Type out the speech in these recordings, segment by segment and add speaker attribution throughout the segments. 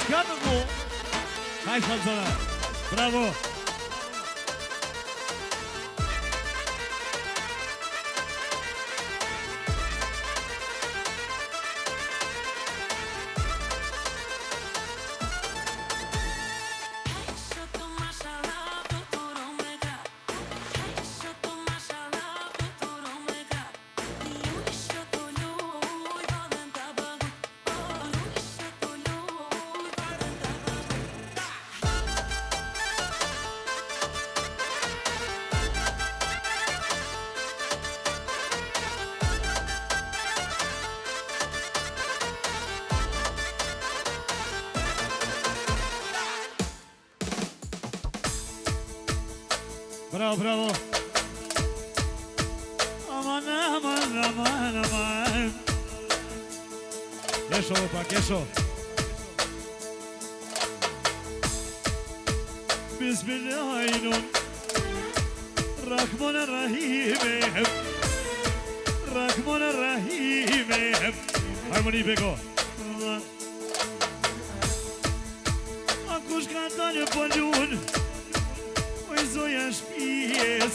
Speaker 1: S'ka të mu. Hajde Falzona. Bravo. Bravo, bravo. Aman, aman, aman, aman. Kesho, opa, kesho. Bismillahirrahmanirrahim. Rahmanirrahim. Rahmanirrahim. Harmoni beko. Akush ka dalë po lun. Oj zoja shpijes.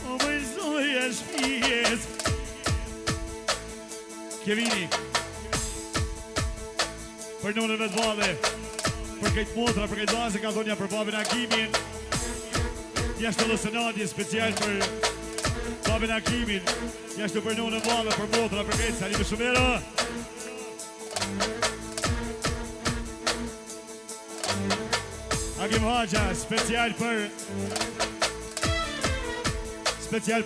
Speaker 1: Oj zoja shpijes. Kevini. Për nonën vetë vale. Për këtë motra, për këtë vazë ka dhonja për babin Hakimin. Jashtë të lësënatje special për babin Hakimin. Jashtë për nonën vale, për motra, për këtë Salime Shumera. Hakim Haqa, special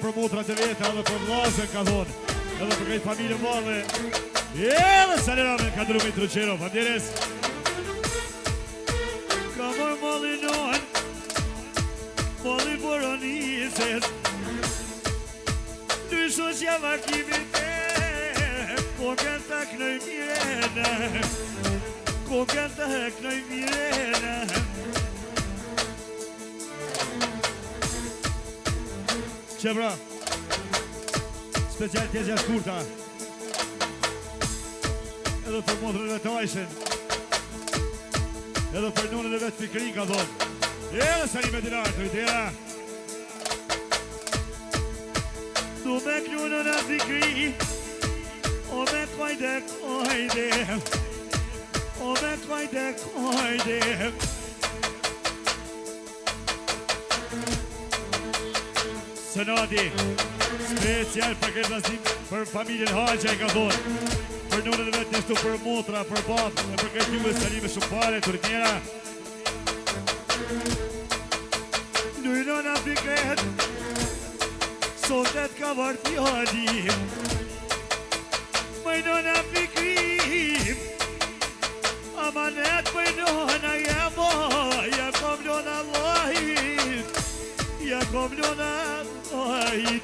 Speaker 1: për motrat e veta edhe për vllazën ka thonë, edhe për këtë familje vale. Edhe Saleramen ka ndru me i truqero, famdjeres. Ka mërë malinon, mali boronises, dy shoqja Hakimin e, ko kanë të knoj mirena, ko kanë të knoj mirena. Qebra, special tjezja shkurta, edhe për motrën e tajshen, edhe për nonën e vetë Fikrin ka thonë, edhe Salime Dinar të vitera. Du me knunën e Fikri, o me kojde, o me kojde. Sënati, special për këtë vazim për familjen Haqa e ka thonë, për nonën e vetë nështu për motra, për babë, e për këtë juve Salime Shumpare, të rritnjera. Nuj nona Fikret, sotet ka vartë jalim, mëj nona Fikrim, amanet mëj nona jemo, ja kom nona Allahim, ja kom nona Allahim.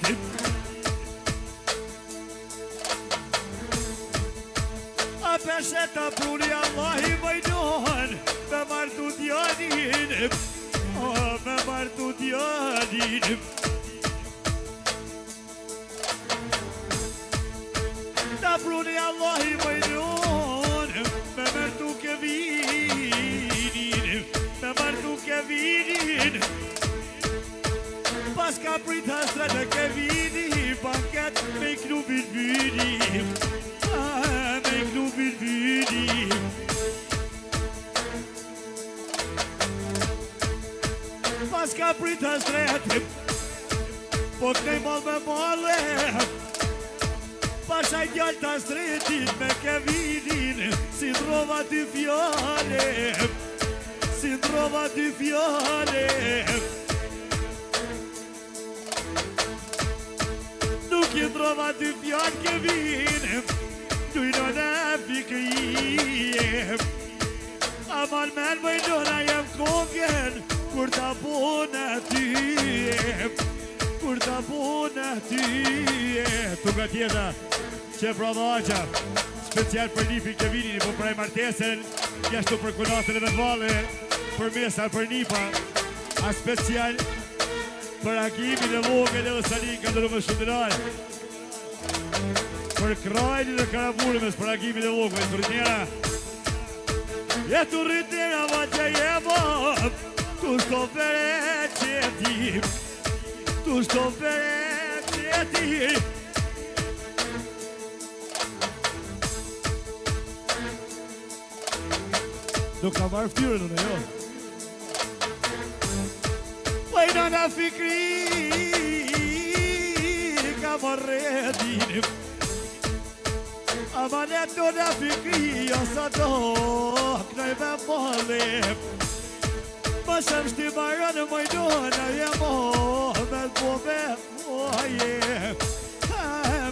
Speaker 1: A peshet a pruni Allahi mëjnon, me martu djanin, me martu djanin. Ta pruni Allahi mëjnon, me martu Kevinin, me martu Kevinin. Pas ka prit hasret e Kevini, banket me klubin vyni, me klubin vyni. Pas ka prit hasret, po kënej mall me malle, pas aj djall të hasretin me Kevinin, si ndrova dy fjale, si ndrova dy fjale. Nuk i ndrova dy fjall Kevinem, dujnona Fikrim. Aman men mëjnona jem kongen, kur ta bona tyjem, kur ta bona tyjem. Tuka tjeta, që brada Haqa, special për Nipin Kevinin, po prej martesen, jashtu për konatën e vetvale, për mesa, për Nipa, a special për Hakimin e vogël edhe Salin ka ndërru me shumë dinar. Për krajnin e karaburëmes për Hakimin e vogël, për njëra. E tu rritera va që je bom Tu shto pere që ti Tu shto pere që ti Nuk ka marrë ftyrën unë, jo Pojna na fikri Ka marrë edinim Amanet do na fikri Jo sa do Knoj me molim Ma shem shti marrën Moj do na je mo Me t'bo me moje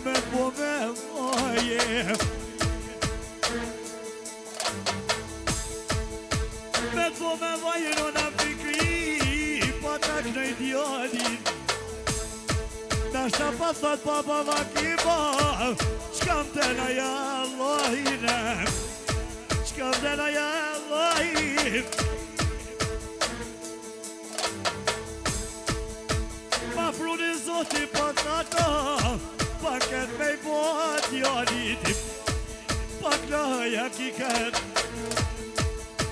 Speaker 1: Me t'bo me moje Me t'bo me moje No na fikri Pa ta knoj djallin Nashta pa thot pa baba ki ba Shkam të na ja Allahine Shkam të na ja Allahine Ma pruni zoti pa t'ato Pa këtë me i bo djallit Pa këloja ki këtë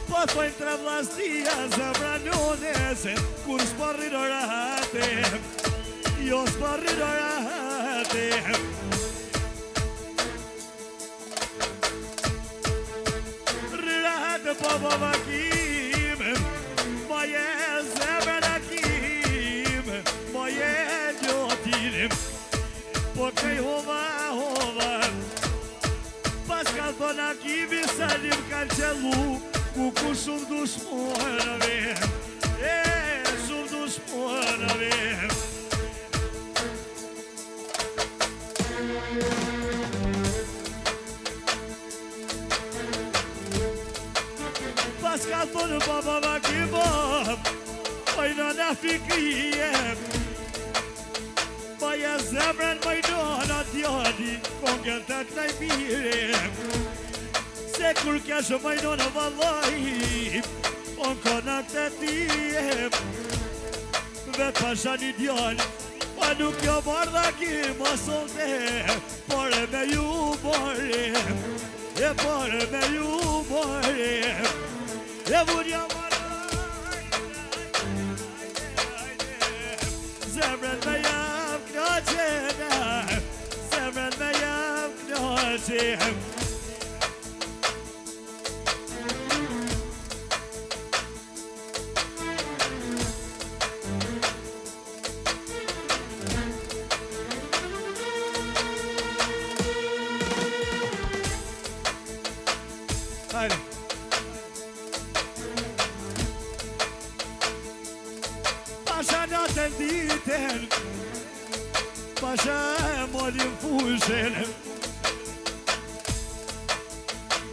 Speaker 1: Pa t'pojnë tre vlastia Zemra njone Kur s'parri në rahate Jo s'parri në rahate Rahate pa baba kime Ma je zemre në kime Ma je gjotinim Po këj hova Pas ka thona kimi Salim kanë qelu Ku shumë dushmonave Shumë dushmonave Pas ka thonë baba ma ki bab Pojna na fikrije Maja zemrën majdona djali Kongën të knaj mire Se kur keshë majdona vallaj On kona këtë tije Vetë pasha një djali Pa nuk jo bardha ki ma solte Pare me ju more E pare me ju more E vunja Zemrën me jam knoqen Zemrën me jam knoqen Hajde Pasha natën ditën Pasha e molim fushen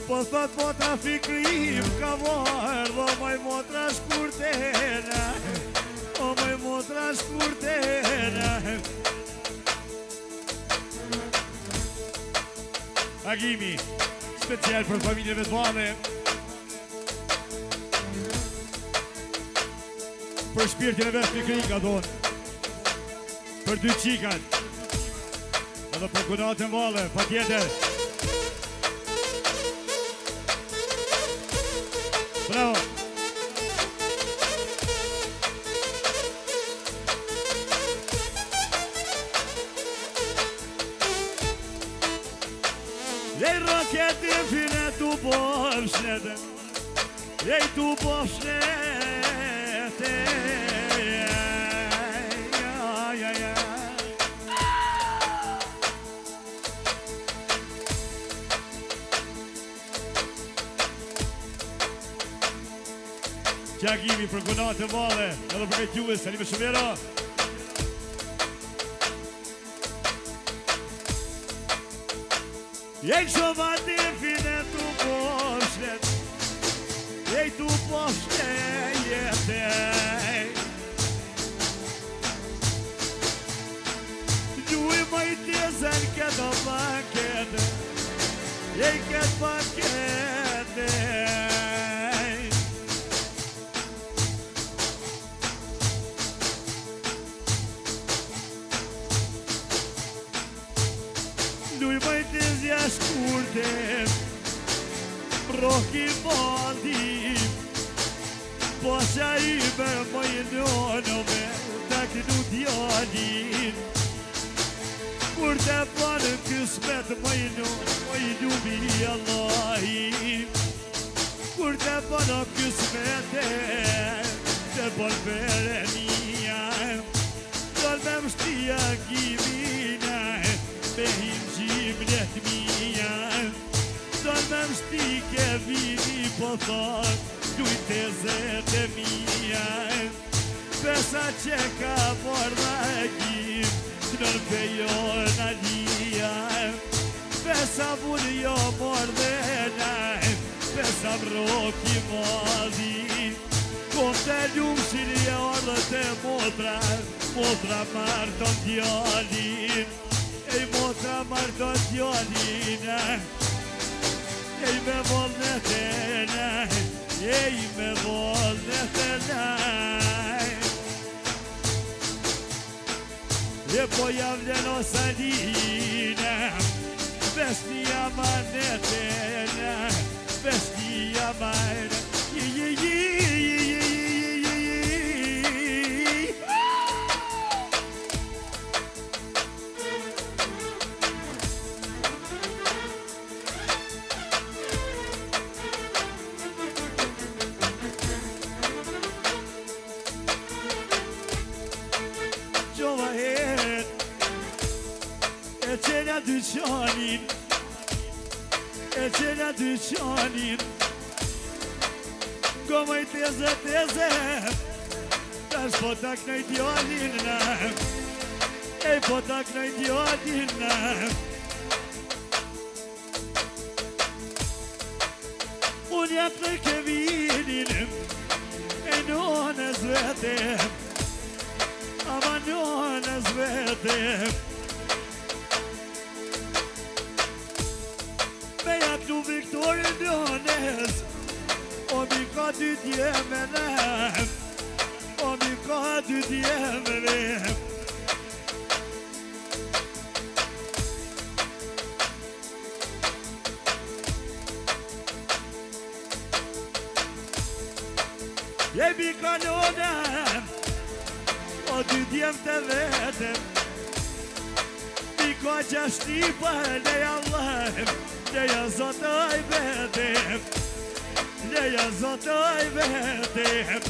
Speaker 1: Po thot motra fikrim ka varë O moj motra shkurtena O moj motra shkurtena Agimi Special për familjeve të vane Për shpirtin e vetë fikrin ka thonë Për dy qikat Edhe për kunatën vale Pa tjetër Bravo Jej roketi fine tu bofshnete Jej tu bofshnete Gjagimi për kunat e vale Edhe për këtë juve Salime Shumera Jej shumati fine tu bofshnet Jej tu bofshnete Gjuj majtjezen këtë pakete Jej këtë pakete Luj majtjezja shkurte roki maldim Pasha ime më i nënove të kënu djalin Kur të panë kësmet më i nënë më i ljubi Allahin Kur të panë kësmete të balverenia Dal me mështia kimina me him gjimlet mija Dal me mështike vini po thot Lujt e zete mija Pesa që ka morda e gjim Nër bejo në lija Pesa bunë jo mordena Pesa mroki madhi Kom të ljumshin e ardhët e motra Motra marton djalin Ej motra marton djalin Ej me volnetena Ej me volnetena E po javljen o salina Vesnia manetena Vesnia manetena E qenja dyqanin E qenja dyqanin Gomaj teze Tash po tak në djalin Ej po tak në djalin Unë jap në kevinin E nonës vete Ama nonës vete Me jap në Viktorin nonës O mi ka dy djemene O mi ka dy djemene Jemi ka none O dy djem të vetëm Mi ka gjashtipa Leja Allah Leja zotoj vetëm Leja zotoj vetëm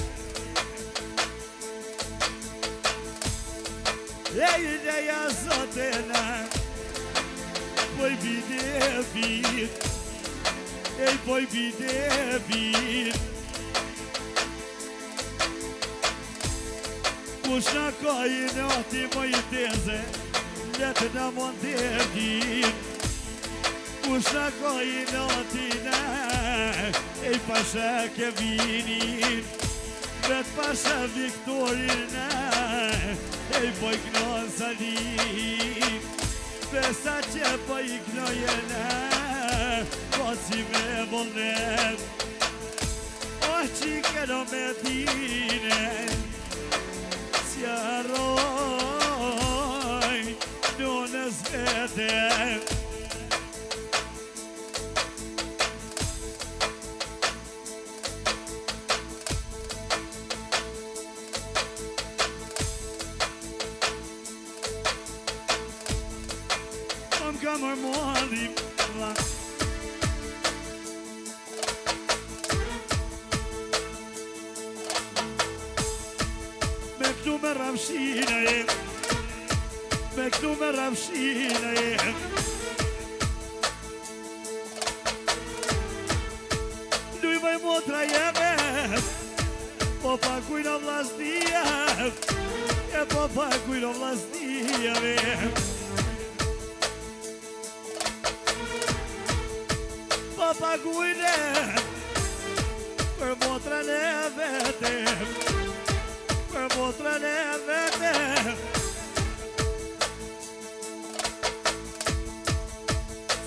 Speaker 1: Leja zotena Poj bide vit Ej poj bide vit Kush në ka i nati më i teze Letë në mund të din Kush në ka i nati në Ej pasha ke vinin Vet pasha Viktorin Ej po i knon salin Pesa që po i knojen Po si me volnet O qike no me dine Sjaroj Nonës vete Ka mërmodhim Me këtu me ramshina Me këtu me ramshina Luj me motra jeme Po pakuj në vlasnia E po pakuj në vlasnia Pagujne Për motrën e vetëm Për motrën e vetëm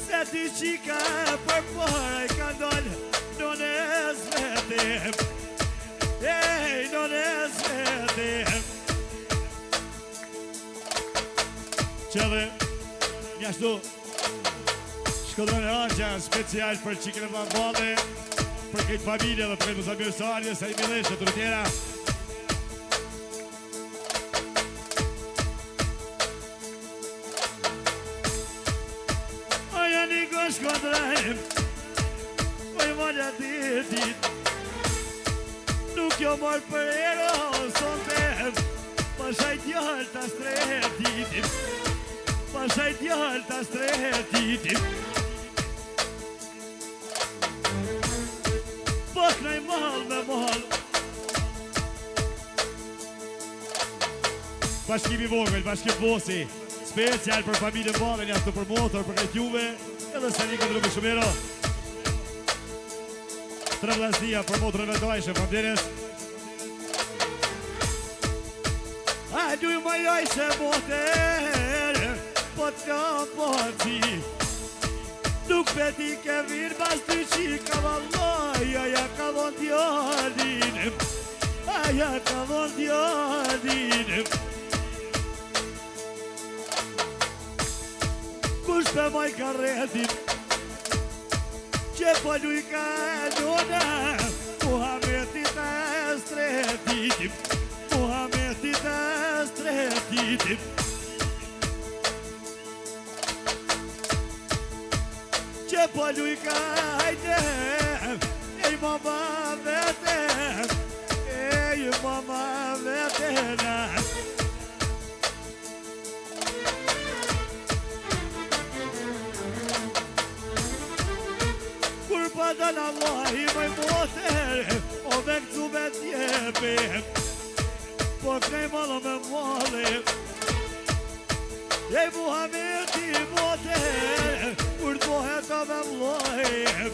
Speaker 1: Se ti qika për pare ka ndonë Nonës vetëm Ej, nonës vetëm Qëve Njashtu Shkodrën e Arqa, special për qikën e Blamballi, për këtë familje dhe për këtë Muzamir Sarje, sa i mileshë të rëtjera. Aja një ko shkodrën, oj valja ditit, nuk jo marrë për ero, sontem, pashaj djallë ta stretitit, pashaj djallë ta stretitit. Baknaj mal me mal. Bashkimi vogël, bashkim bosi, special për familjen Ballen, jashtë për motor, për këtë juve, edhe se një këtë rëmë shumero. Tre vlasnia për motorën e dojshë, familjes. A duj më joj se moter, po t'ka poci. Nuk peti ke virë bas ty qika vallaj, aja ka von djallin, aja ka von djallin. Kush pe maj ka redin, që po luj ka njona, Muhammedit e stretitim, Muhammedit e stretitim. Që po luj ka hajtem, ej mama vetem, ej mama vetena. Kur pa dan Allahi maj moter, o me këcu me t'jepem, po knej malo me malim. Ej Muhammedi moter, kur t'bohet o me vlojem,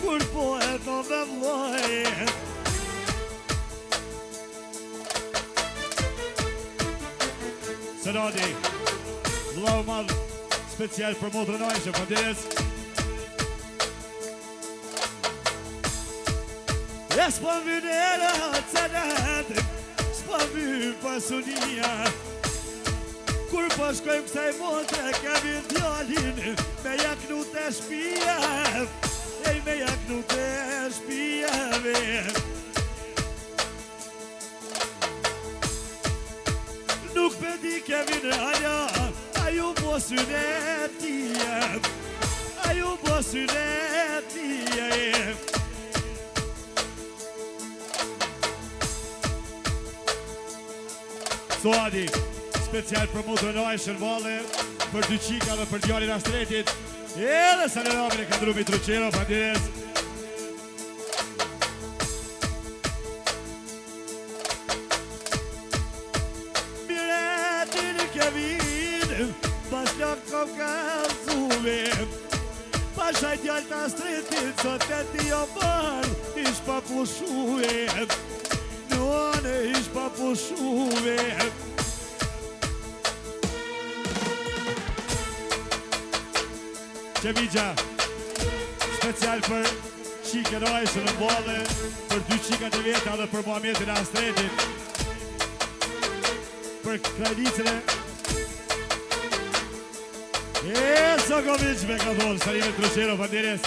Speaker 1: kur t'bohet o me vlojem. Sëradi, vlau madh, special për motrën Ajshë, familjes. E s'pa vynera cenetim, s'pa vyn pasunia. Kur po shkojmë kësaj motre, kemi djallin, me jaknu të shpia, ej me jaknu të shpiave. Nuk me di kemi në aja, a ju po synetia, a ju po synetia. Soadi, special për motrën Ajshën Ballen, për dy qika dhe për djallin Astretit, edhe sa në ramin e këndrumi Truqero, familjes. Miretin ke vinë, pas lak kom ka zuve, pashaj djallë të Astretit, sot e ti jo marë, ish pa pushuve, nuane ish pa pushuve. Qemigja, special për qikën Ajshën në Ballen, për dy qikat e veta dhe për Muhammedin e Astretit, për krajnicën e Sokovic me ka thonë, Sarime Truqero, familjes.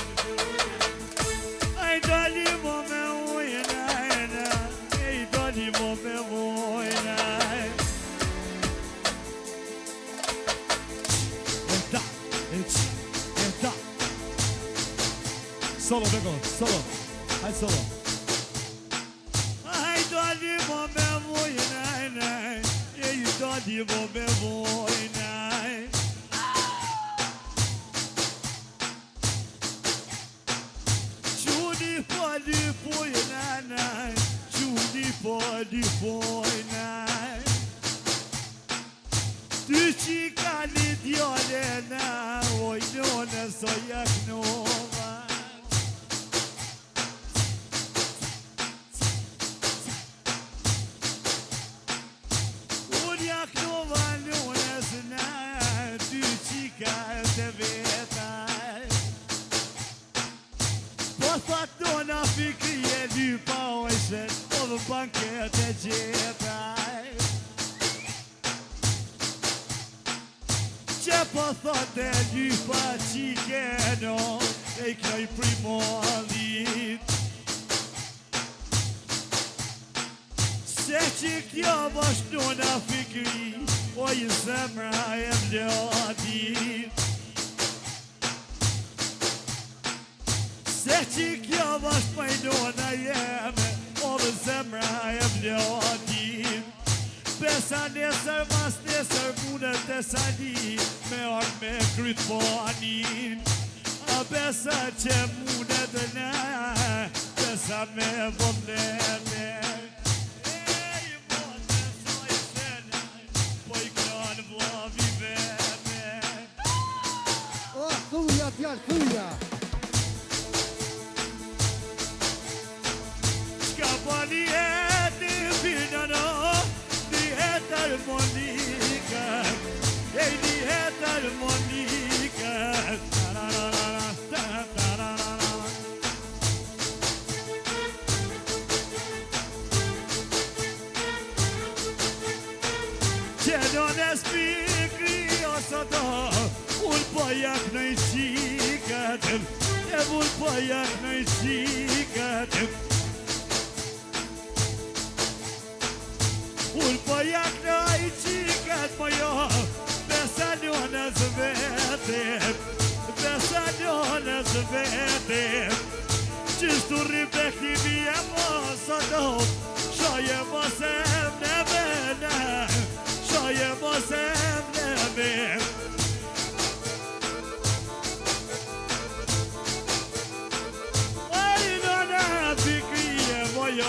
Speaker 1: Aj dali mo me ujna, ej dali mo me ujna. Solo, Beko, solo. Hajde solo. Aj dali mo me vojna, ej dali mo me vojna. Quni pali pojna, quni pali pojna. Ty qika një djallena, oj njone so jaknova. Fatona fikri e dy pa ojshen, o dhe banket e gjetaj. Që po thot e dy pa qike no e knoj primolit Se që kjo bashkë në fikri O i zemra e mlodit Se që kjo bashkë pajdona jeme O dhe zemra e mlodit Besa nesër mas nesër mundet e sali Me orë me kryt poanin A besa që mundet e ne Besa me vëllene
Speaker 2: Thuja, t'jallë, thuja
Speaker 1: Shka po një jetë një pina no Një jetë harmonika E një jetë harmonika Që do në spikri ose do Unë po jak në i qikat E unë po jak në i qikat Unë po jak në i qikat Po jo, besa njënës vete Besa njënës vete Qështu rribekti mi e mos o do Shoje mos e më në Shoje mos e më në Jo,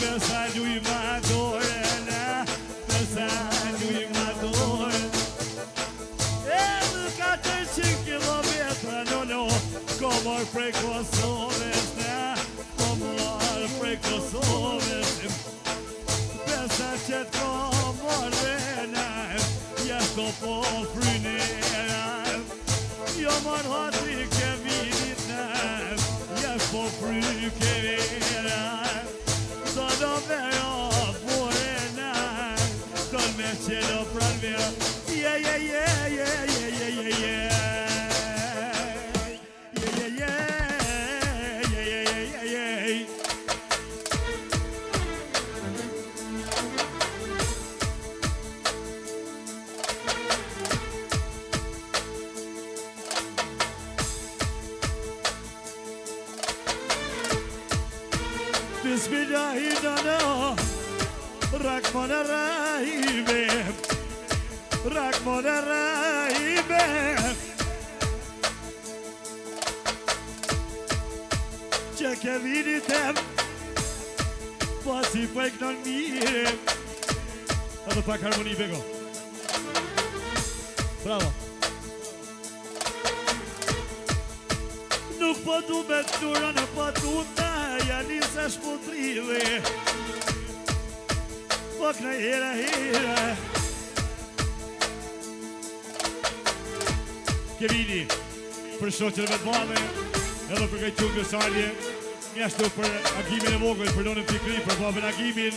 Speaker 1: besa lui madore, besa lui madore. E në 400 kilometra, no, komor prej Kosovës, komor prej Kosovës. Besa që t'komor vena, jashtë po frynera. Jo mor hati ke vidit jashtë po fry ke vera. Do me morena Do me qelo pran vera Yeah, yeah, yeah, yeah, yeah, yeah, yeah, yeah Yeah, yeah, yeah, yeah, yeah, yeah, yeah Bismillahirrahmanirrahim Rahmanirrahim Rahmanirrahim Që ke vini tem Pasi pëjk në mire Edhe pak harmoni bego Bravo Nuk po du me të nura në po du ja nisë shputrile Pak në hera Kevini Për shoqërve të mame Edhe për këtë qukë salje Mjashtu për agimin e vogël Për donën fikri për babën agimin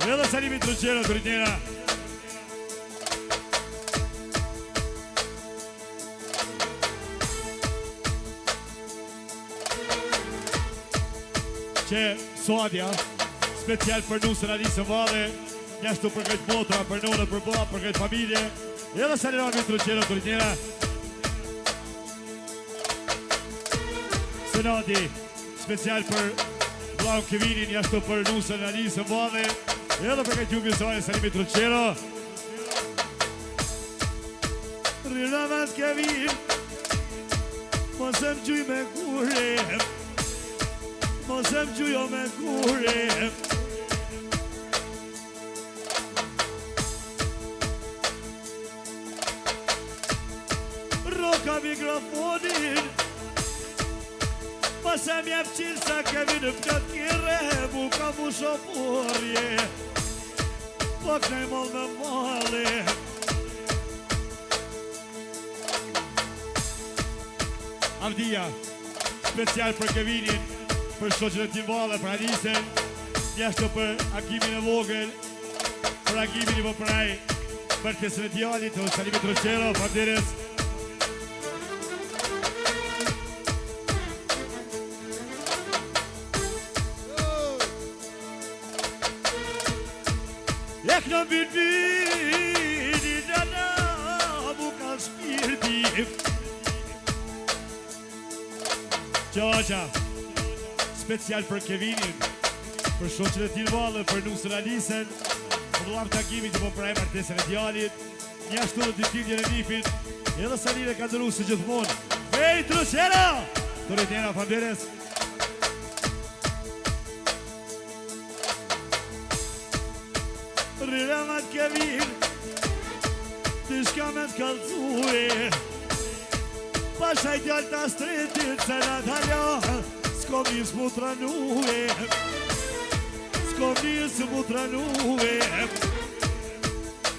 Speaker 1: Edhe salimit të rëqera të rritnjera Që Suadja special për nusën Alisën Vade Njashtu për këtë motra, për nënë, për baba, për këtë familje Edhe saliron mi të rëqera të rritnjera Senati special për Blau Kevinin Njashtu për nusën Alisën Vade Edhe për këtë gjumbi saj salimit të rëqera Riramat Kevin Mosem gjuj me kure Mosem gjujo me kure Roka mikrofonin Mosem jep qilë sa kemi në pjot kire Mu ka mu shoporje Po kënej mol me male Avdia special për Kevinin Për shoqën e Timvale, për Alisen Njashtu për agimin e vogël Për agimin i vëpraj Për tesën e djallit Të salimit rëqero, për deres vini Nana mu ka shpirti Qaqa Special për Kevinin Për shoqën e Tilvalë Për nusën Alisen Për vëllam takimit Për prajmë artesën e djalit Një ashtu dhe ditindjen e nipit Edhe Salire ka ndëru së gjithmonë Hej, Truqera! Toretjena, Fanderes Riramat Kevin Ti shka me t'kallëzue Pasha I djallë ta stretit Se na t'halja S'ko njës mu t'ranue S'ko njës mu t'ranue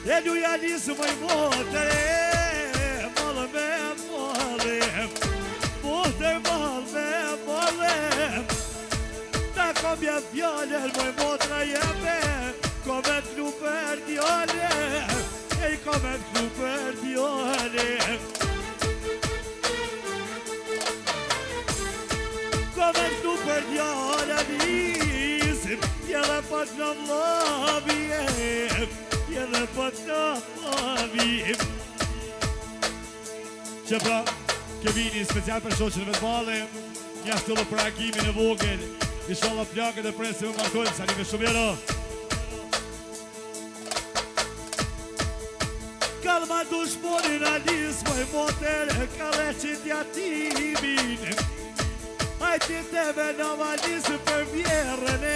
Speaker 1: E luja njës më I motere Malë me malë Moter malë me malë Ta kombja fjallër më I motra jeme Komet klu për djale Ej, komet klu për djale Komet klu për djale Nisim Jele pat në mlavim Jele pat në mlavim Që pra Kevini special për shoqën e vetë male Një ashtu dhe për agimin e vogel Inshallah plakët e presim më markojnë Sa një me shumjera Kalma dushmonin Alis Moj moter Kale qitja timin Hajti tebe në Alis Për vjerën e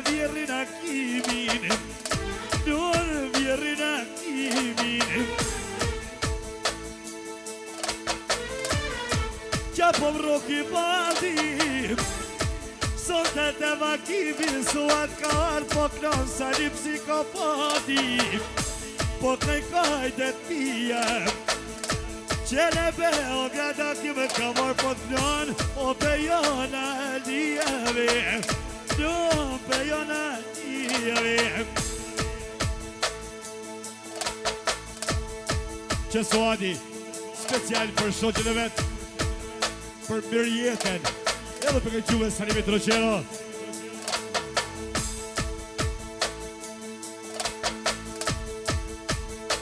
Speaker 1: vjerin akimin Nur vjerin akimin Qa po mroki badim Sonte te vakimin Suat ka arë po knon Sa një psikopatim Po të kajdet pia Qene be o grada kime kamar po të knon O pe jona lijeve No pe jona lijeve Që suadi Special për shoqën e vetë Për mirë jetën Edhe për këtë gjuve Sanimi Troqero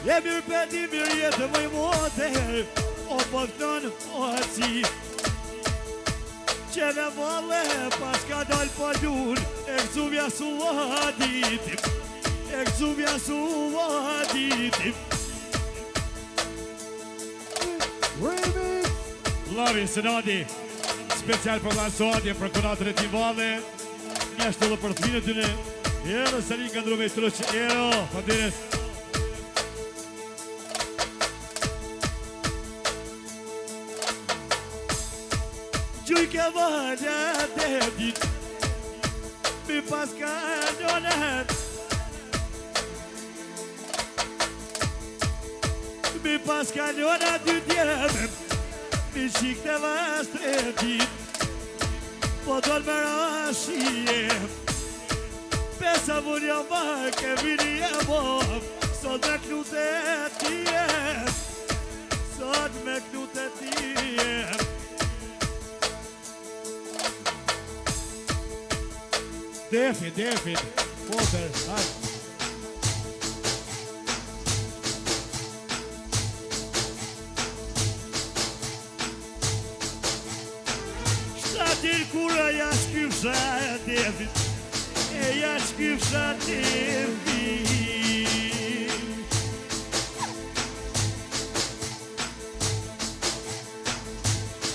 Speaker 1: E mirë peti mirë jetë mëj moter O pëftën o aci Qene vale pas ka dal palun E këzumja su aditim E këzumja su aditim Lavi, Senadi Special për Lan Soadi Për konatën e Timvale Një ashtu dhe për të minë të në Edhe se një këndru me Troqero Fanderes Gjuj ke vëllë të dit Mi pas ka njonet Mi pas ka njonet dy djemen Mi qik të vastre dit Po dol me rashije Pesa vunja marë ke vini e mom Sot me knute tijem Sot me knute tijem Defit, motor, hajt. Shtatir kura ja shkypsha defit, e ja shkypsha defit.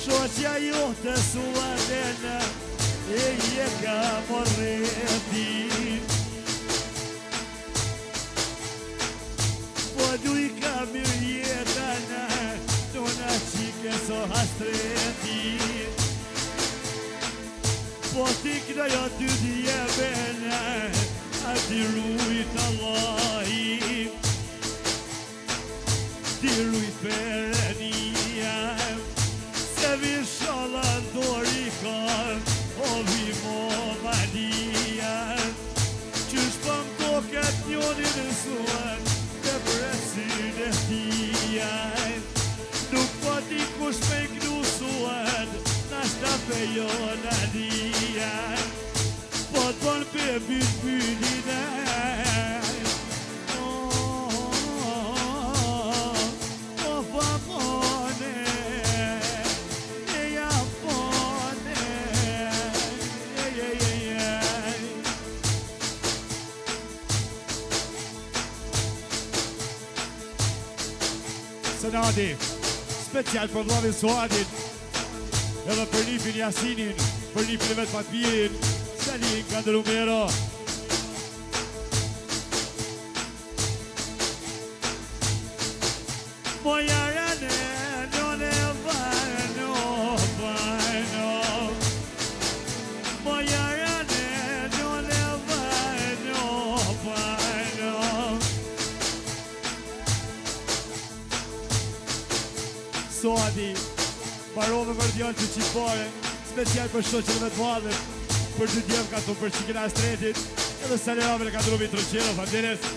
Speaker 1: Shoqja jote suadena, e je ka morretin Po du I ka mirë jetana Tona qike so hastretin Po ti knojo ty djebena A ti rujt Allahi Ti rujt perenia Se vishala ndori kan O vimo malia Qysh pëm koket njonin në suan Të presin e tijaj Nuk po ti kush me knu suan Nashta pe jo në lijaj Po të bon pe byt bylinaj Senadi, special për vllavin Suadin, edhe për nipin Jasinin, për nipin e vetë Fatmirin, Selin Kandrumero. Mojarane, njone vajno, vajno. Mojarane, njone vajno, vajno. Suadi, barove për djallë të qipare, special për shoqën e vetë madhe, për të djallë ka të për qikina e stretit, edhe Salerave në Kandrumi Troqero, Fanderes.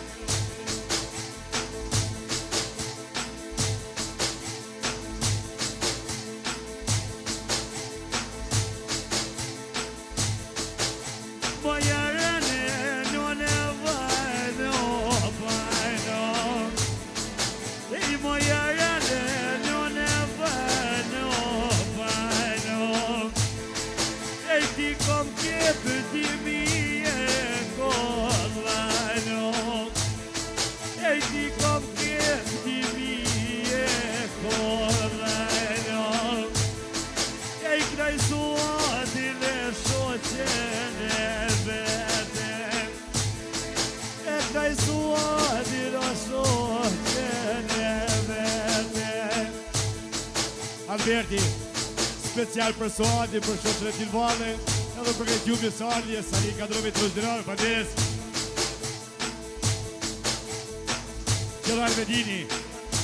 Speaker 1: Alberti, special për Suadi, për shoqën e Tilvane, edhe për këtë gjumje Sardje, Salin Kandrumi Troqero, Fanderes. Qëllar Medini,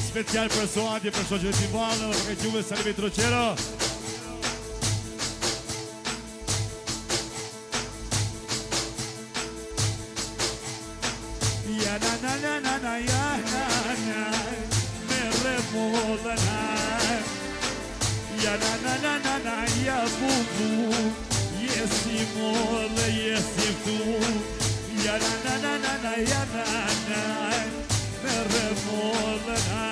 Speaker 1: special për Suadi, për shoqën e Tilvane, edhe për këtë gjumje Salin Troqero. Ja na na na na na, ja na na, me remollana. Ja na na na na na, ja bubu, jesi mole, jesi tu. Ja na na na na na, ja na na, me remollana.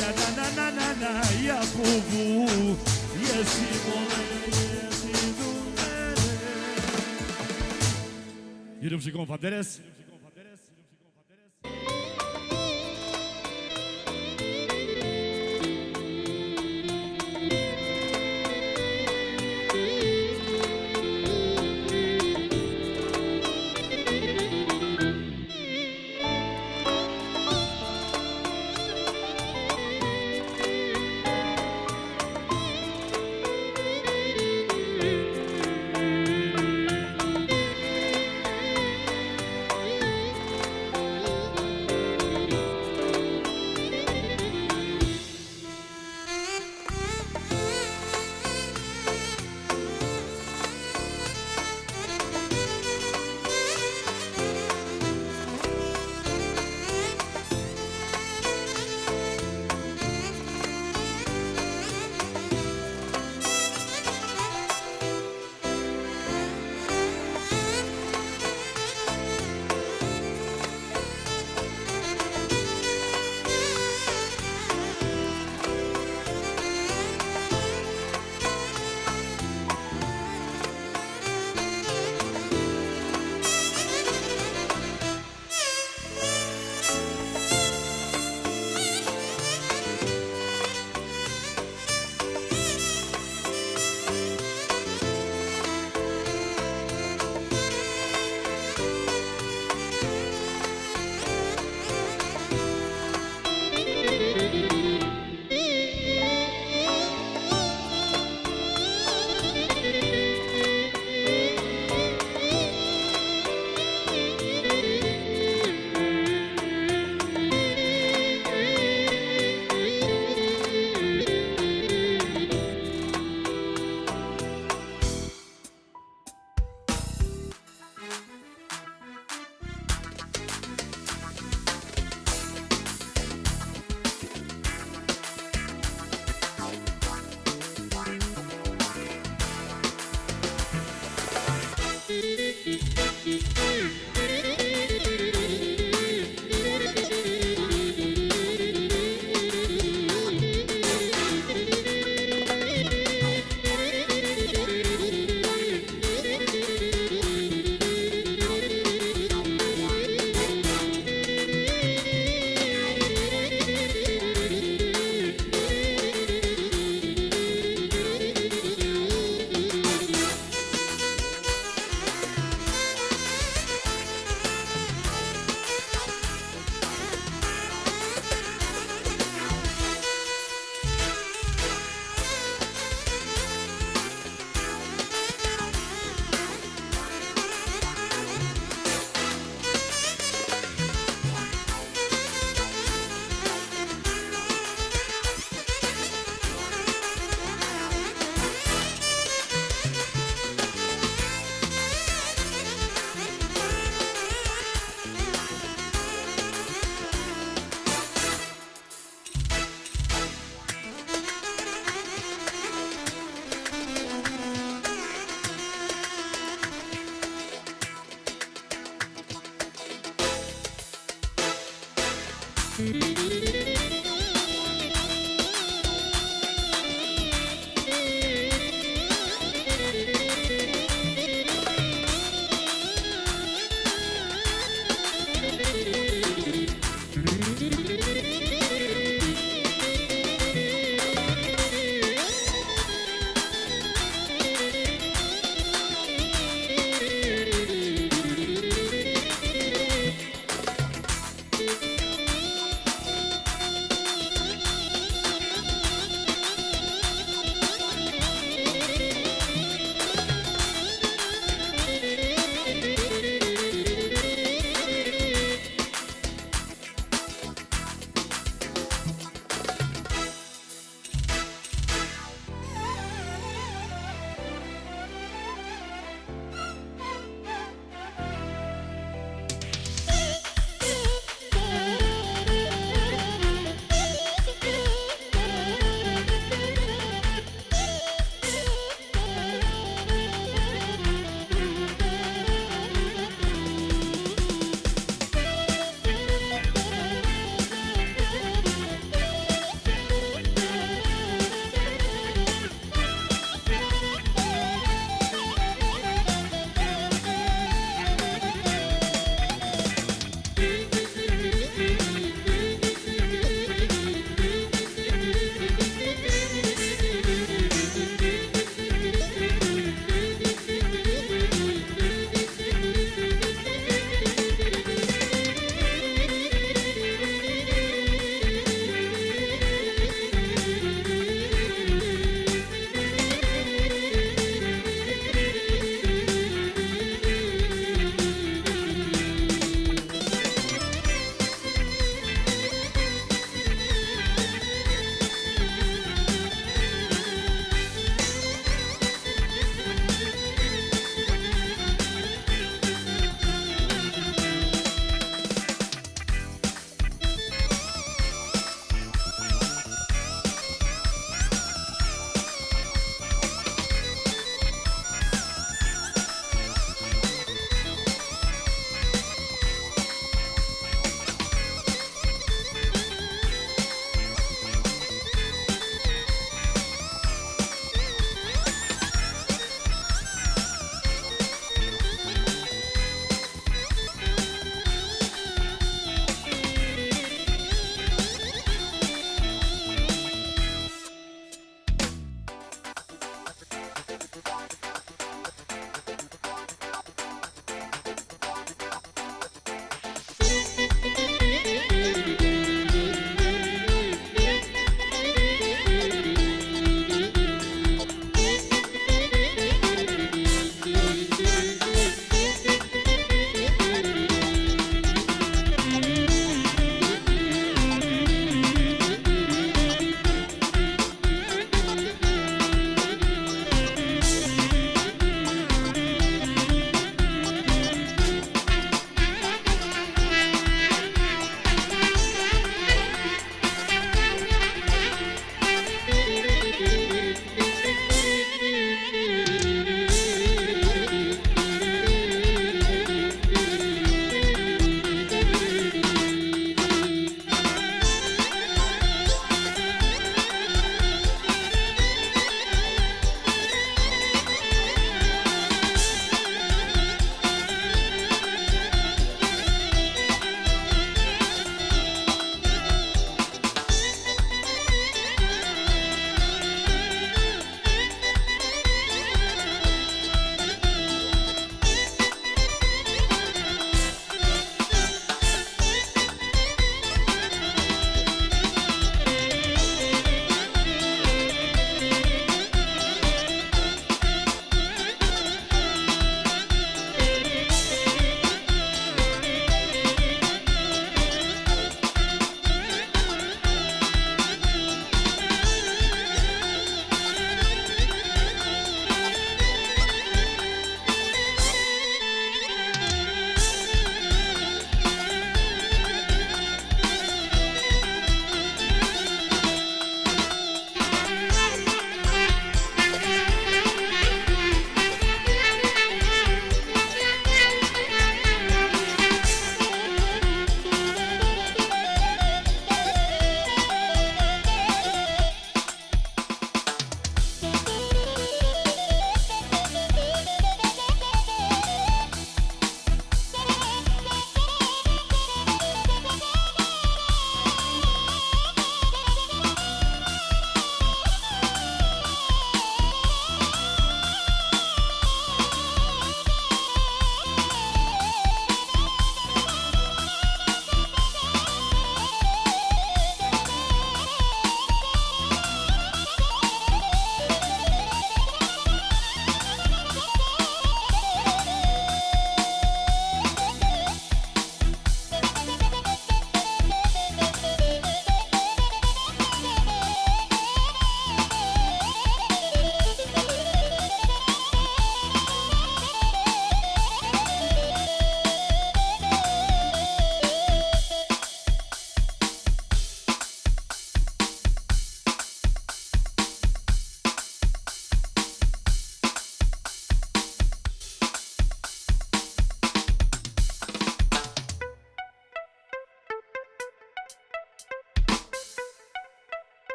Speaker 1: Ja na na na na na, ja bubu, jesi mole, jesi tu. Yürüm shikon Fanderes.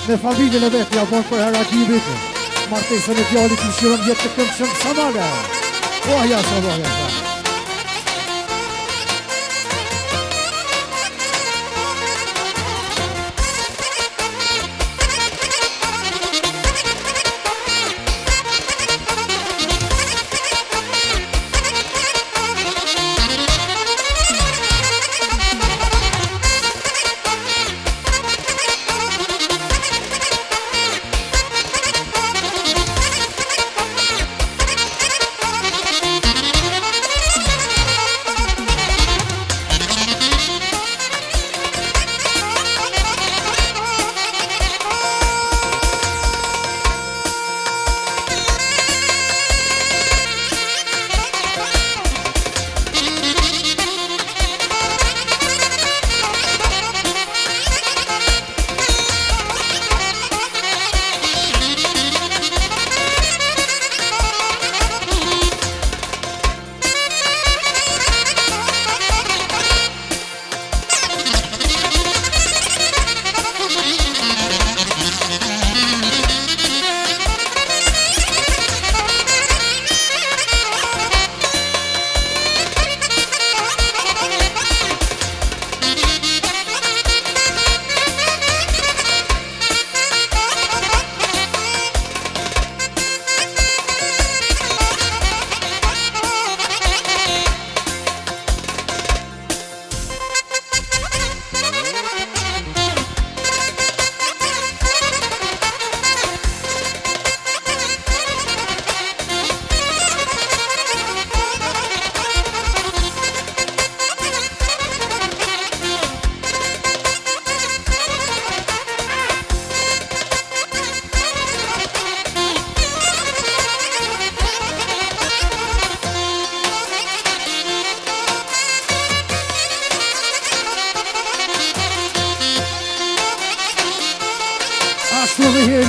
Speaker 2: Me familjen e vetë ja bon për Herakimit martesën e djalit i shirën jetë të këndshëm Samale. Oja Samale.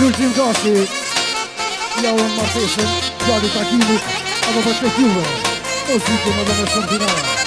Speaker 2: L'ultim gati ja unë martesën djalit Takimit apo për tek juve muzikën edhe në shumë finale.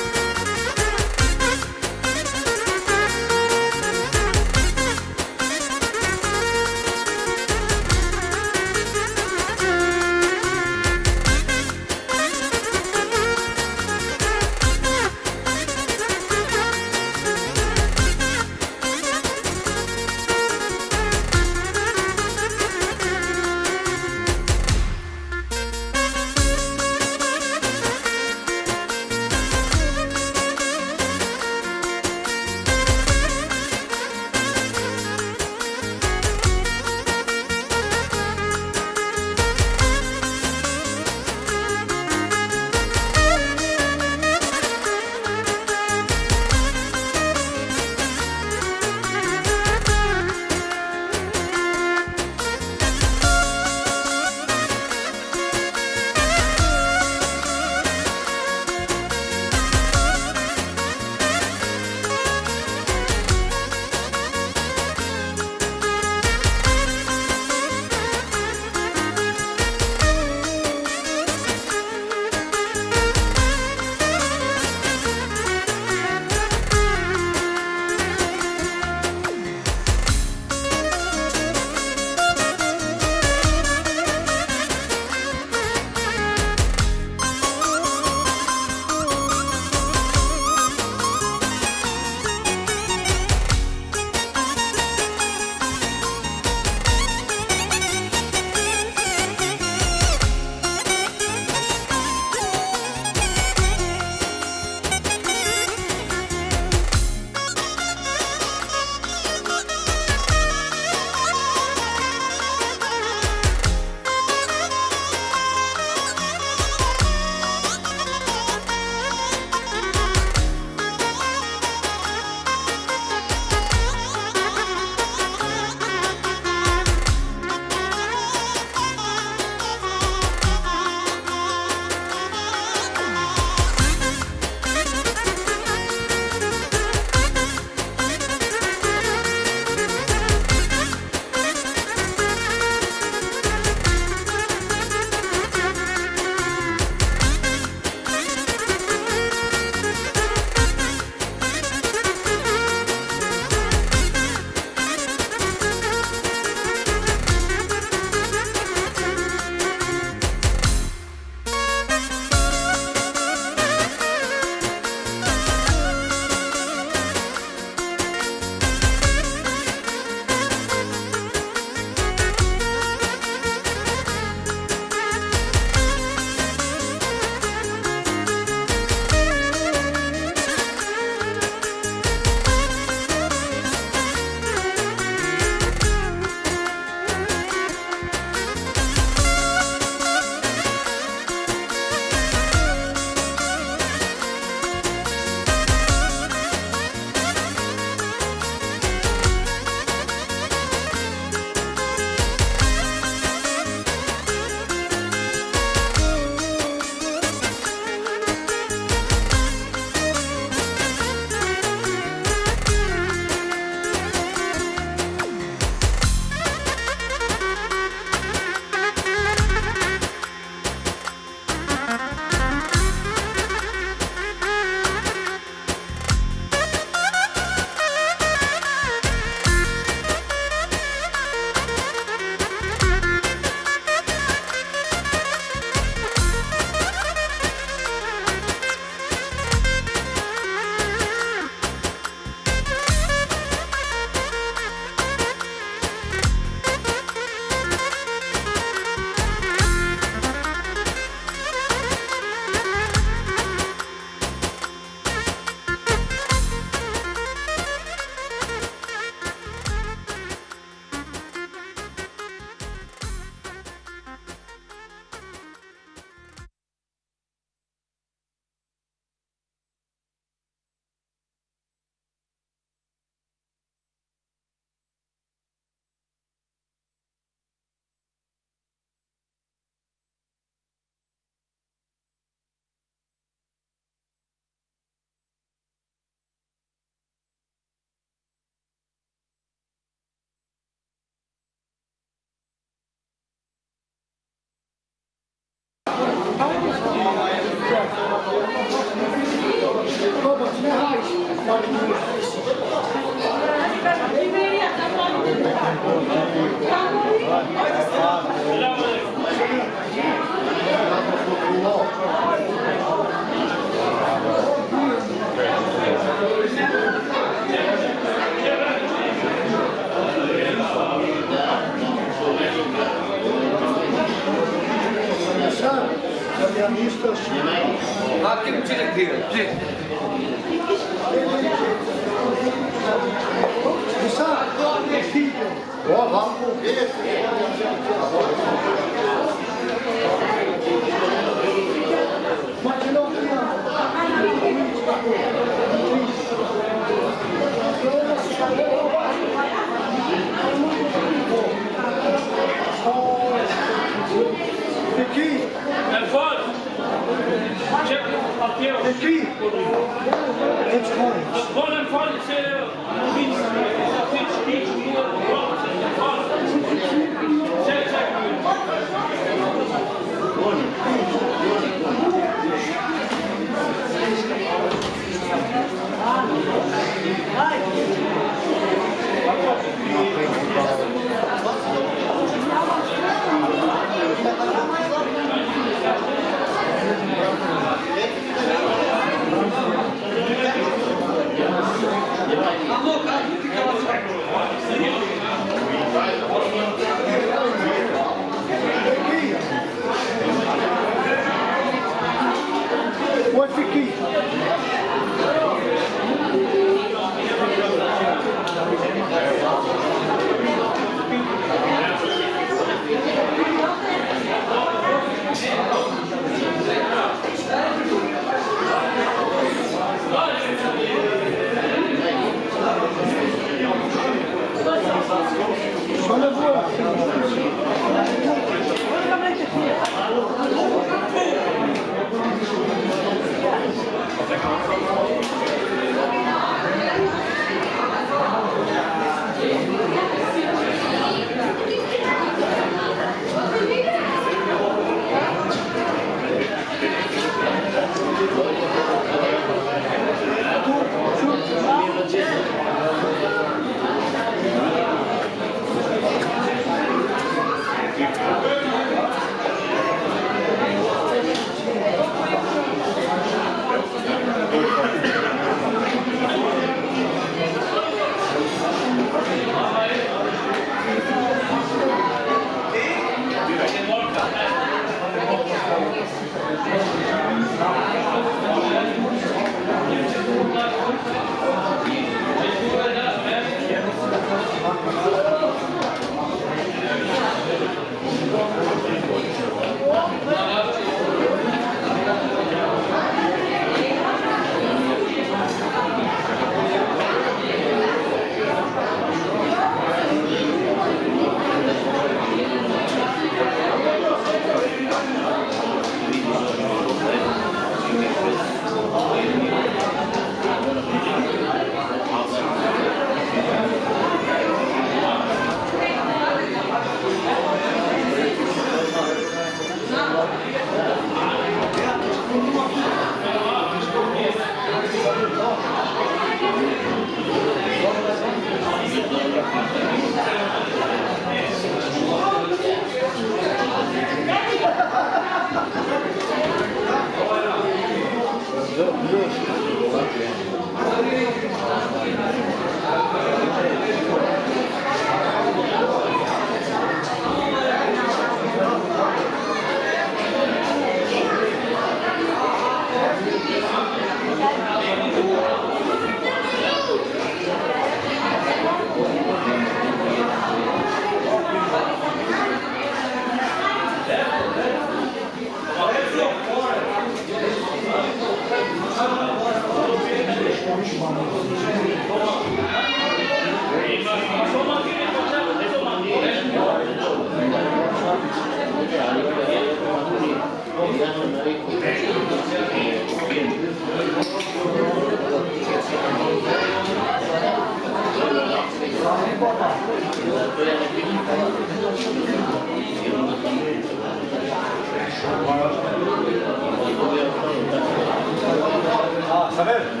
Speaker 3: Saber?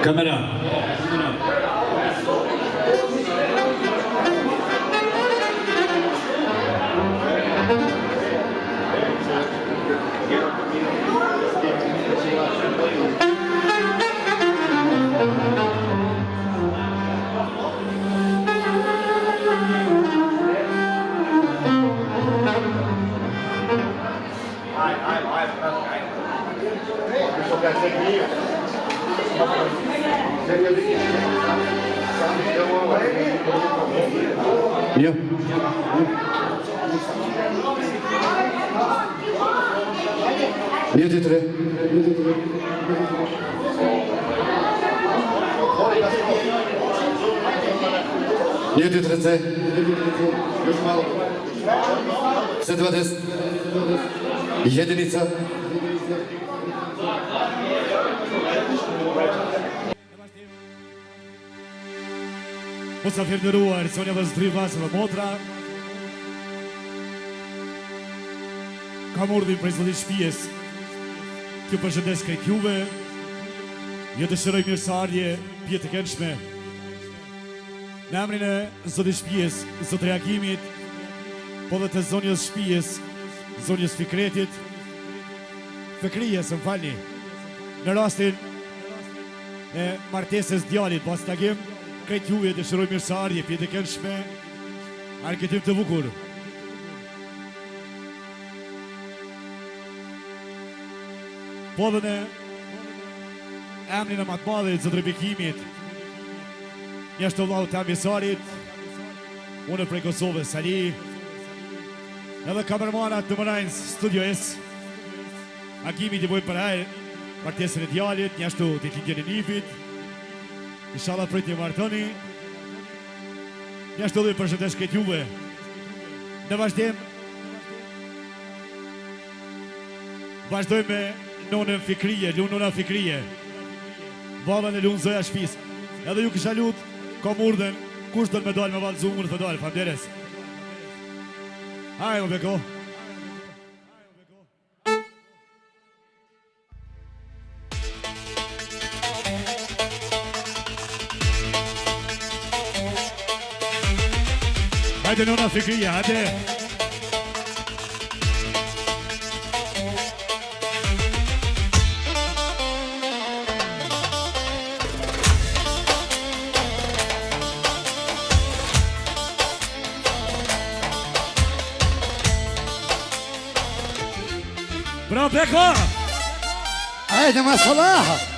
Speaker 1: Kamera.
Speaker 3: Ja. Niente tre. Niente tre C. C2 test. Jedynica.
Speaker 1: Mos afir nderuar, sonja vëzdri vazë dhe motra. Kam urdhin prej zotit shtëpies. Kjo përshëndes krejt juve. Ju dëshiroj mirëseardhje, pije të këndshme. Në emrin e zotit shtëpies, zot reagimit, po dhe të zonjës shtëpies, zonjës Fikretit, Fikrijes, më falni. Në rastin e martesës djalit pas tagim, krejt juve dëshiroj mirëseardhje, pije të këndshme, argëtim të bukur. Po dhe në emrin e matë madhe të Bekimit, njështë të vlau të ambisarit, unë prej Kosovës, Sali, edhe kamermanat në Mënajnës, Studio S, agimit i bojnë për hajrë, martesën e djalit, njështë të lindjen e nipit, inshallah prej të martoni, njështë të dhe përshëndesh këtë juve. Në vazhdojmë me nonën Fikrije, nona Fikrije, valën e lunë zoja shpis. Edhe ju kisha lut, kom urdhen, kush do të me dalë me valë zumur të dalë, famderes. Hajde, më beko. Hajde nona Fikrije, hajde. Bravo Beko!
Speaker 2: Hajde mashallah!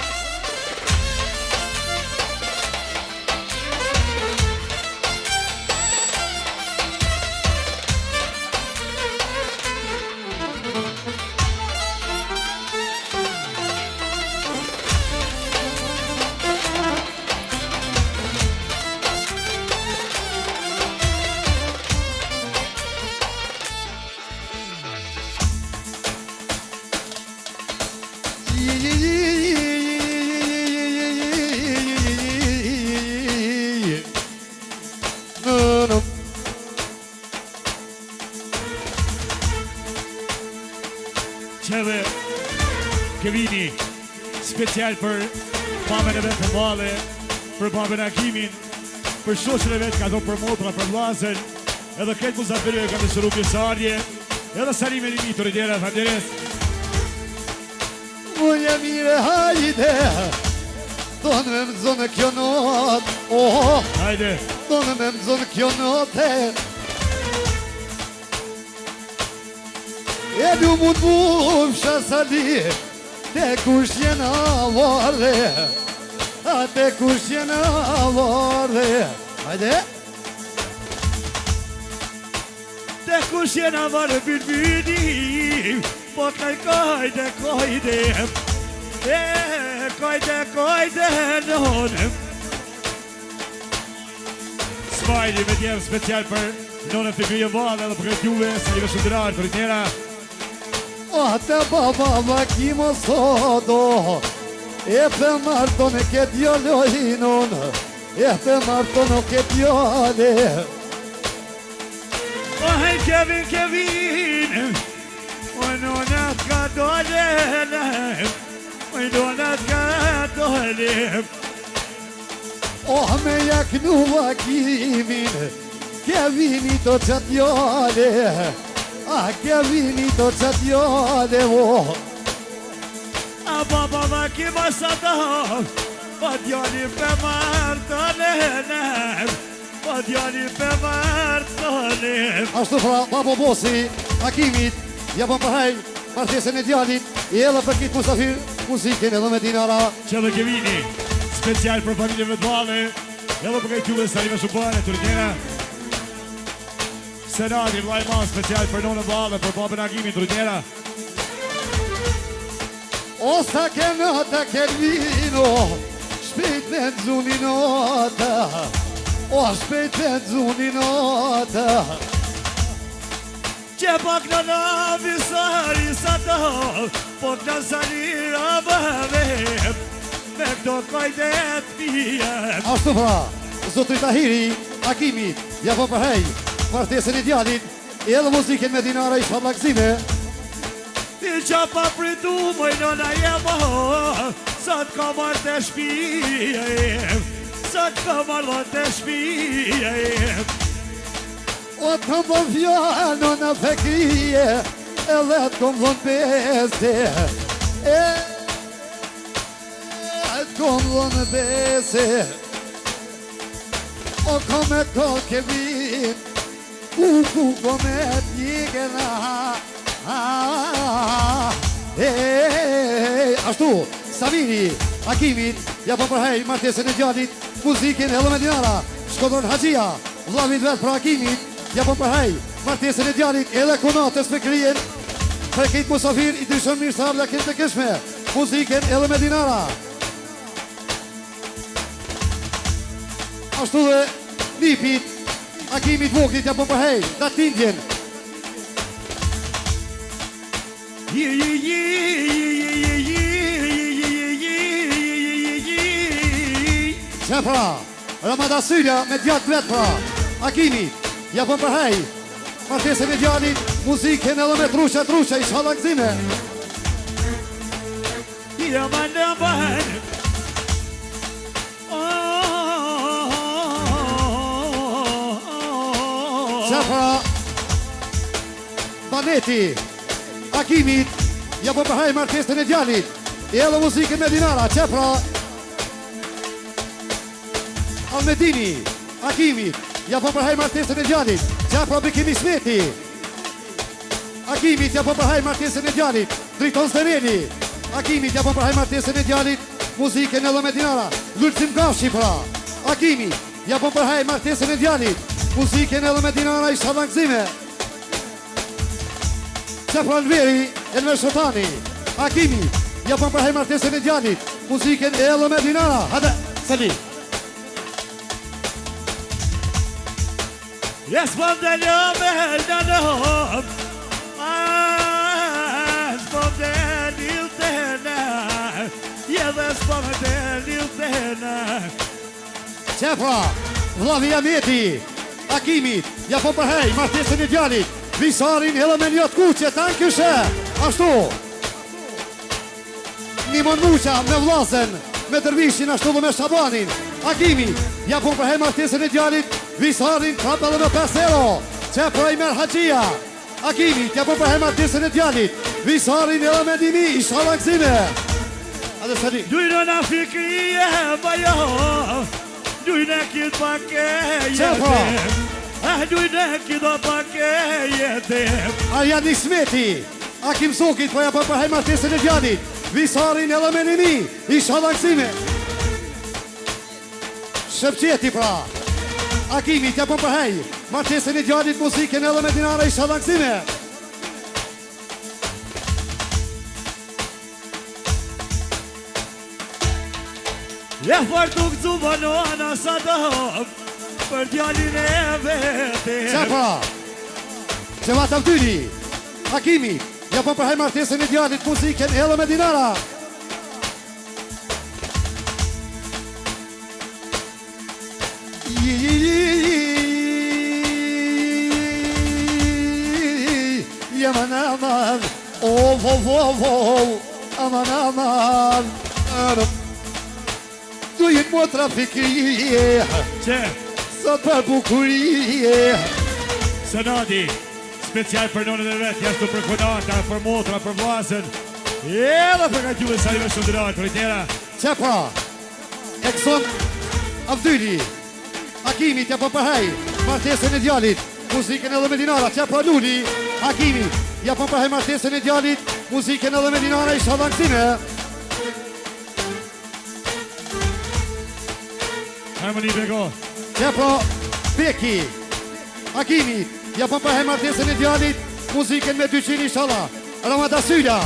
Speaker 1: Qeve Kevini special për mamën e vetë të male, për mamën Akimin, për shoqën e vetë ka do për motra, për vllazën, edhe këtë muzafirë ka të shëru pjesarje, edhe Salime një mitur i djera, familjes.
Speaker 2: Unë mire hajde, donë me më zonë kjo notë, oh,
Speaker 1: Hajde,
Speaker 2: donë me më zonë kjo notë. E du mund mund shasali, te kush jena varde, a te kush jena varde. Hajde!
Speaker 1: te kush jena varë birbini, po kaj kajde, kajde nonem. Smajli me djerë special për nonën të krije vada dhe për këtë juve, sa një vëshëndërarë për njëra.
Speaker 2: O te baba ma kimo sodo, e pe marton e ke djalohinon, e pe marton o ke djale.
Speaker 1: O hej Kevin, o nonat ka dole, o nonat ka dole.
Speaker 2: Oh me jaknu vakimin, ke vini to qa djale, a ke vini to qa djale, oh.
Speaker 1: A baba ma kima sa do, po djali pe martonem, po djali pe martonem.
Speaker 2: Ashtu pra, babo bosi, Akimit, ja bëm përhej, martesën e djalit, i edhe për kitë musafir, muzikin edhe me dinara.
Speaker 1: Qëllë Kevini, special për familjeve të bale, edhe për këtë juve Salime Shubane, Turgjena. Senati, vlaj ma, special për nonë bale, për babën Akimin, Turgjena.
Speaker 2: O sa ke nata ke vino, shpejt me dzuni nota, o shpejt me dzuni nota.
Speaker 1: Që pak në navi sari sa do, po të salira bëve, me këto kajdet pijem.
Speaker 2: Ashtu pra, zotri Tahiri, Akimit, ja po përhej, martesën e djalit, i edhe muzikin me dinara i shpallakzime.
Speaker 1: I qa pa pritu moj nona jemo, sa t'ka marrë të shpijem, sa t'ka marrë të shpijem.
Speaker 2: O të më dhën fjallë në fekrije, edhe të më dhën bese, të më dhën bese. O kome kol Kevin, ku kome t'jikena. Ashtu, Samini, Akimit, ja po përhej martesën e djalit, muzikin edhe me dinara, Shkodron Haqia, vllavit vetë për Akimit, ja po përhej martesën e djalit, edhe konatës me kryen, për këtë musafir i dyshon mirë sa arla këtë të këshme, muzikin edhe me dinara. Ashtu dhe Nipit, Akimit Voglit, ja po përhej, Datindjen. Që pra, Ramada Syria me djatë vetë pra, Akimit, ja po përhej, martesën e djalit, muzikin edhe me trusha, i shallakzime.
Speaker 1: Ja ma në bëhen,
Speaker 2: Që pra, Baneti, Akimit, ja po përhej martesën e djalit, i edhe muzikin me dinara, që pra, Almedini, Akimit, ja po përhej martesën e djalit, që pra Bikini Smeti, Akimit, ja po përhej martesën e djalit, Driton Stereni. Akimi t'ja po përhaj martesën e djalit, muzikën edhe me dinara. Lulcim Gashi pra. Akimi, ja po përhaj martesën e djalit, muzikën edhe me dinara i shadangzime. Qepra Alveri, Elmer Shotani. Akimi, ja po përhaj martesën e djalit, muzikën edhe me dinara. Hade, Sali.
Speaker 1: Yes, but the love and the love. But the little tenor. Yeah, that's but the little tenor.
Speaker 2: Qepra, Vllavi Ameti. Akimi, ja po përhej martesën e djalit, Visarin edhe me njët kuqe, tanë këshe. Ashtu. Nimon Muqa me Vllazen, me Dervishin, ashtu dhe me Shabanin. Akimi, ja po përhej martesën e djalit, Visarin kap edhe me 5-0. Qepra Imer Haqia. Akimi, ja po përhej martesën e djalit, Visarin edhe me Dimi i shallangzime. Ade Sali.
Speaker 1: Dujnë Fikrie bajo. Dujnë këtë pake jetem. Dujnë këtë pake jetem.
Speaker 2: Arjan Ismeti. Akim Sokit, po ja po përhej martesën e djalit, Visarin edhe me Dimi i shallangzime. Shëpqeti pra. Akimi, t'ja po përhej martesën e djalit, muzikën edhe me dinara i shallangzime.
Speaker 1: E fartu këtu banona sa dëm për djalin e vete.
Speaker 2: Qepra, Qevat Avdyni. Akimi, ja po përhej martesën e djalit, muzikën edhe me dinara. Aman aman, aman aman. Dujnë motra Fikrie,
Speaker 1: Që,
Speaker 2: sot për bukurie.
Speaker 1: Senati, special për nonën e vetë, jashtu për konata, për motra, për vlasën. Edhe për ka gjullë sa i me shëndërat, për i tjera.
Speaker 2: Qepra, Ekson Avdyni. Akimi, t'ja po përhej martesën e djalit, muzikën edhe me dinara. Qepra Luli. Akimi, ja po përhej martesën e djalit, muzikën edhe me dinara i shallangzime.
Speaker 1: Harmoni Bego.
Speaker 2: Qepra Beki. Akimi, ja po përhej martesën e djalit, muzikën me 200 inshallah. Ramada Syla.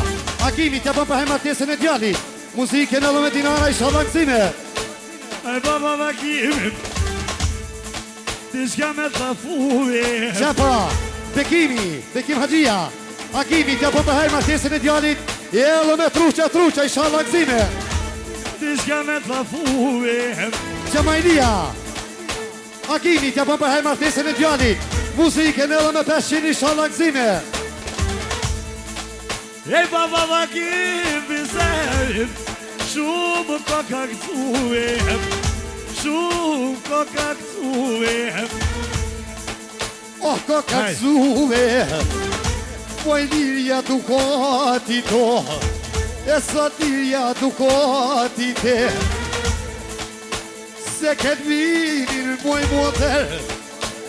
Speaker 2: Akimi, ja po përhej martesën e djalit, muzikën edhe me dinara i shallangzime.
Speaker 1: E baba vakimin, ti shka me të fuve.
Speaker 2: Qepra, Bekimi, Bekim Haqia. Akimi, t'ja po përhej martesën e djalit, edhe me truqa i shallangzime.
Speaker 1: Ti shka me të fuve.
Speaker 2: Gjemajnia. Akimi, t'ja po përhej martesën e djalit, muzikën edhe me 500 i shallangzime.
Speaker 1: E baba vakimin zerim, shumë koka këtuve. Shumë koka këtuve.
Speaker 2: Oh, koka këzuve, poj lirja dukati to, e sa lirja dukati te. Se këtë vinin moj moter,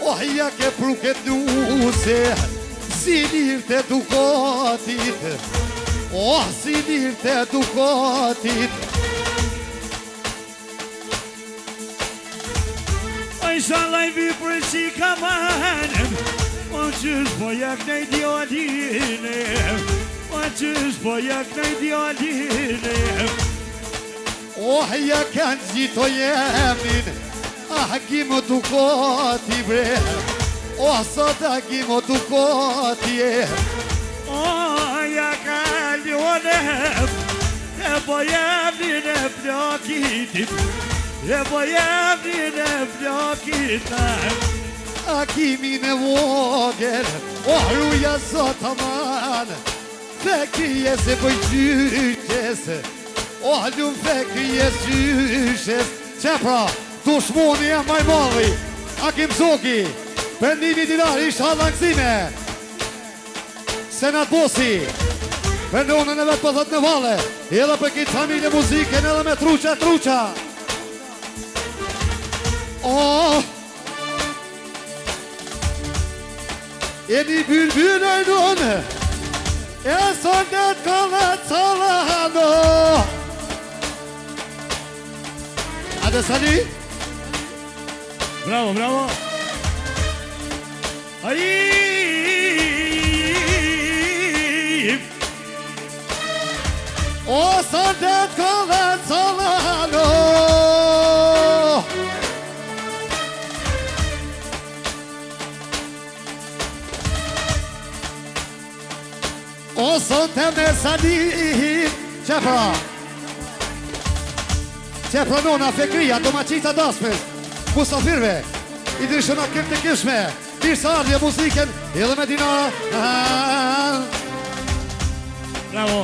Speaker 2: oh, ja ke pruket nuse, si lirë të dukatit, oh, si lirë të dukatit.
Speaker 1: Inshallah i vi për qika manem, o qysh po jak në idealine, o qysh po jak në idealine.
Speaker 2: Oh, ja kanë gjito jemin, ah, gimo dukati bre, oh, sot ah, gimo dukati e.
Speaker 1: O, ja ka ljonem, e po jemnin e plakitit, e po jemnin e plakitit.
Speaker 2: Akimi në vogel, oh, ruja sot aman, fekrije se bëj qyqes, oh, lumë fekrije qyqes. Qepra, tu shmoni e maj malli, Akim Zoki, pendimi dinari i shallangzime. Senat Bosi, për nonën e vetë pëthët në vale, edhe për kitë familje muzikën edhe me truqa. Oh, e një bylbyl e nënë, E sonet kolla Solano. Hadi Sani.
Speaker 1: Bravo, bravo. Ai!
Speaker 2: O sonet kolla Solano. O sonet me Sani. Qepra nona, Fekria, domaqita daspes, musafirve, i drishona kërë të kishme, mirë sa ardhje muziken, edhe me dinara.
Speaker 1: Bravo.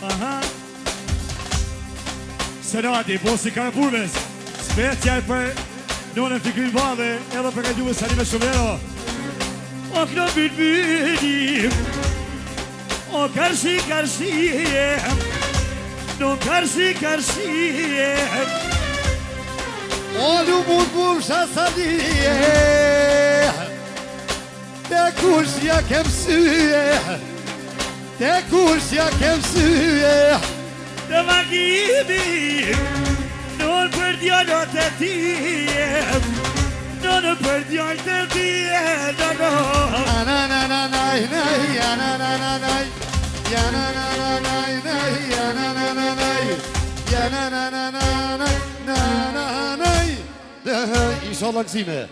Speaker 1: Aha. Senati, posi Karapurves, special për nonën Fikrin Bade, edhe për kajduve Sani me Shumero. O këno bërbirim, o karshi, no karshi,
Speaker 2: O lumur bursha Sanie, te kushja kem syje, te kushja kem syje.
Speaker 1: të magimi, non për djallot e tijem, non për djallot e tijem, no.
Speaker 2: Ananananay, ananananay, yananananay, yananananay, yananananay, nananay. İnşallah gzime.